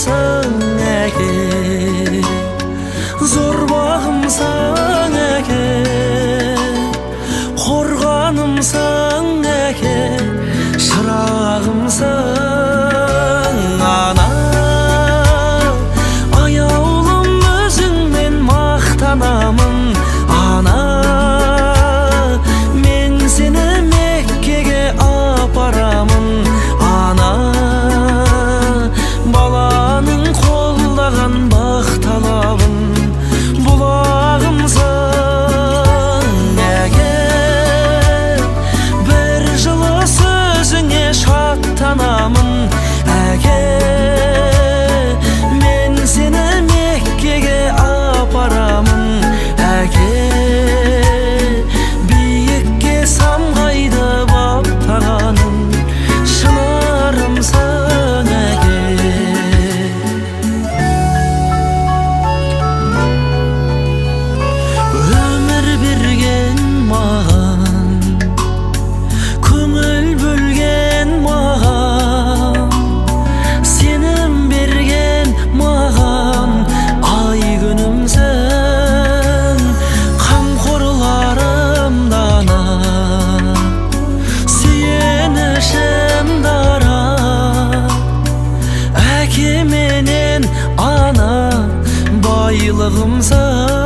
бағымсың әке, зор бағымсың әке, қорғанымсың әке, шырағымсың ана. Аяулым өзіңмен мақтанамын ана, мен сені Меккеге апарамын ана. Баланың қолдаған бақ талабын бұлағымсың әке, бір жылы сөзіңе шаттанамын әке, мен сені Меккеге апарамын әке. Биікке самғайды баптағаным шынарымсың әке. Өмір берген маған, көңіл бөлген маған, сенім берген маған, ай күнімсің, қамқорларым дана, сүйенішім дара, әке менен ана, байлығымсың